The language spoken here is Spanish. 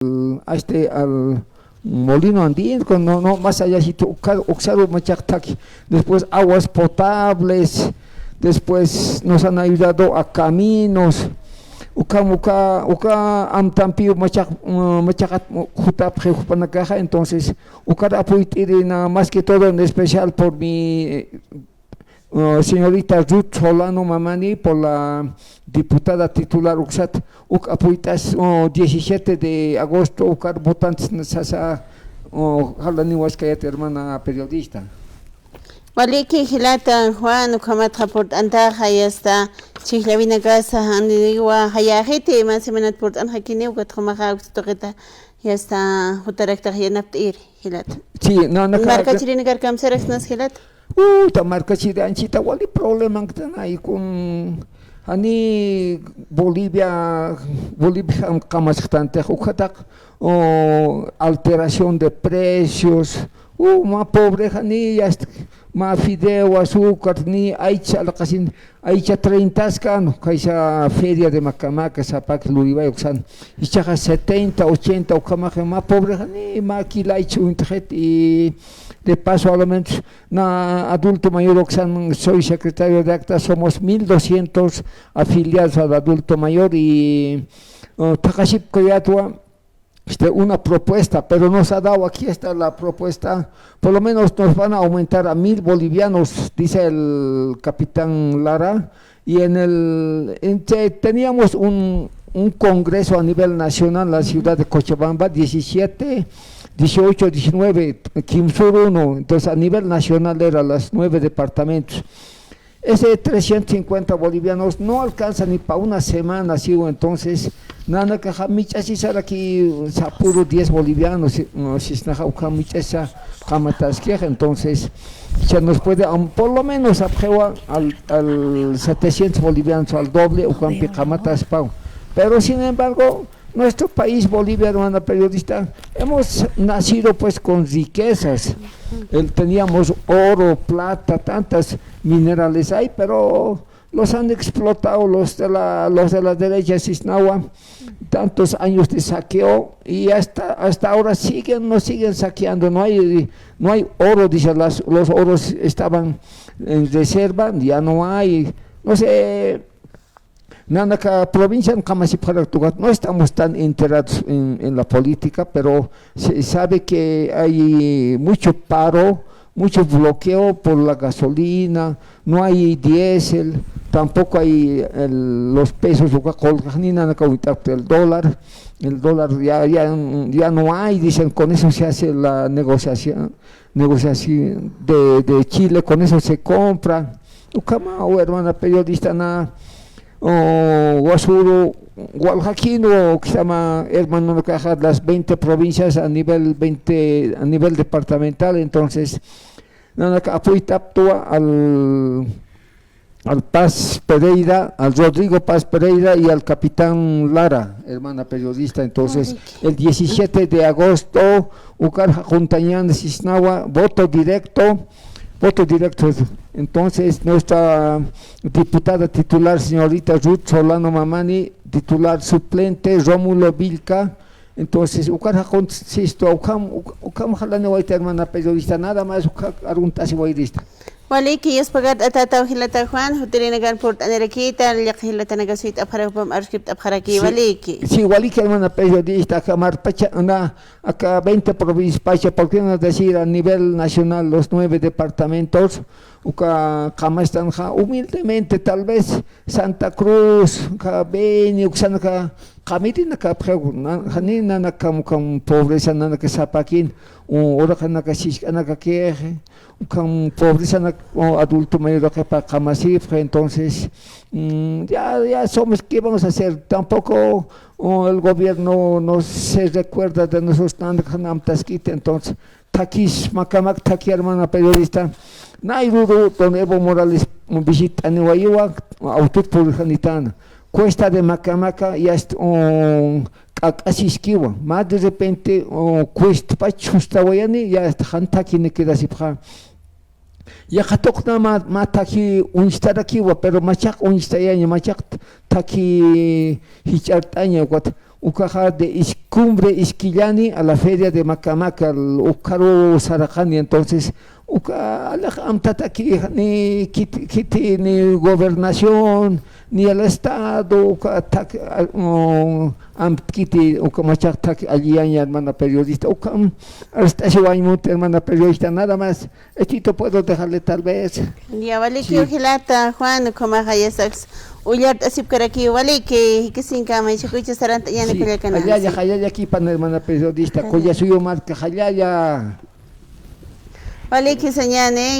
al molino andino, no más allá si Oxaro Machactaki, después aguas potables, después nos han ayudado a caminos, uka amtampi machacat jutap jejupanakaja, entonces ukara apoytirina más que todo en especial por mi señorita Ruth Solano Mamani, por la diputada titular Uxat, apoitas 17 de agosto, ukar votantes sasa jalani huascayat hermana periodista. Waliki hilata Juan ukamata port anta hayasta chihlavina casa andiwa hayajete más semanat port anjakine ukatkhamaja uktoqeta yasta hutarakta yanaptir hilata. Sí, no marca chirina karkamserak nas hilata. Ta marca chiranchita wali problema ahí con ani Bolivia kamastante ukatak alteración de precios, más pobre ni ya más fideo, azúcar, ni aicha la casi aicha 30 cano, esa feria de Macamaca, Zapac, Luriba, Oxan, y chaja 70, 80, o camaje más pobre ni más kilaichu y de paso a lo menos na adulto mayor Oxan, soy secretario de acta, somos 1200 afiliados al adulto mayor y Takaship Koyatua. Una propuesta, pero nos ha dado, aquí está la propuesta, por lo menos nos van a aumentar a 1000 bolivianos, dice el capitán Lara, y teníamos un congreso a nivel nacional en la ciudad de Cochabamba, 17, 18, 19, Quimsur 1, entonces a nivel nacional era las 9 departamentos. Ese 350 bolivianos no alcanza ni para una semana, sigo entonces, nada que jamicha si sale aquí sapuro 10 bolivianos, si es naja jamicha jamatasqueja, entonces se nos puede por lo menos apjewa al 700 bolivianos, al doble, o jamatas pau. Pero sin embargo, nuestro país, Bolivia, hermana periodista, hemos nacido pues con riquezas. Teníamos oro, plata, tantas minerales hay, pero los han explotado los de la derecha Cisnahua, tantos años de saqueo y hasta ahora nos siguen saqueando, no hay oro, dice, los oros estaban en reserva, ya no hay, no sé. Nanaka provincia no estamos tan enterados en la política, pero se sabe que hay mucho paro, mucho bloqueo por la gasolina, no hay diésel, tampoco hay los pesos, ni nada el dólar ya no hay, dicen, con eso se hace la negociación de Chile, con eso se compra. Hermana periodista, nada. Guasuro, Gualjaquino, que se llama hermano las 20 provincias a nivel departamental, entonces apoyó al Paz Pereira, al Rodrigo Paz Pereira y al capitán Lara, hermana periodista, entonces el 17 de agosto, Ucar Juntañán de Cisnahua, voto directo. Entonces, nuestra diputada titular, señorita Ruth Solano Mamani, titular suplente, Rómulo Vilca. Entonces, Ucar consisto, Ucam Jalane Guaita, hermana periodista, nada más, Ucar Aruntas y Guairista. Waliki yaspagat atataw hilata Juan, hutirinagan port anerakita, hilata nagasuit apharapam arskript apharaki, waliki. Sí, waliki hermana periodista, acá 20 provincias, pacha, ¿por qué no decir a nivel nacional los 9 departamentos? Kama están humildemente, tal vez Santa Cruz, Beni, Uxana, Kamitina Capjau, Hanina Nakam pobreza Nanaka Sapakin, Urakanaka Siskanaka Keje, pobreza adulto mayor que para Kamasifra, entonces ya somos, ¿qué vamos a hacer? Tampoco el gobierno no se recuerda de nuestros Nanamtasquita, entonces Takis Macamak Taki, hermana periodista. Nairudo, don Evo Morales visita a Nuayua, autopuljanitana. Cuesta de Macamaca y hasta Asisquiwa. Más de repente, cuesta Pachustahuayani, ya hasta Hantaki ne queda así. Ya Hatokna Mataki Unstarakiwa, pero Machak Unstayaña, Machak Taki Hichartaña, ucaja de Cumbre Isquillani a la feria de Macamaca, Ucaro Sarajani, entonces amtataki ni kiti ni gobernación ni el estado kiti ukamachak allí hermana periodista hasta hermana periodista nada más esto puedo dejarle tal vez ya vale que ojilata Juan como hayasax uyart asip karaki vale que sin cama y chucucha saranta ya ni con el allá aquí para hermana periodista coya suyo marca allá vale que señane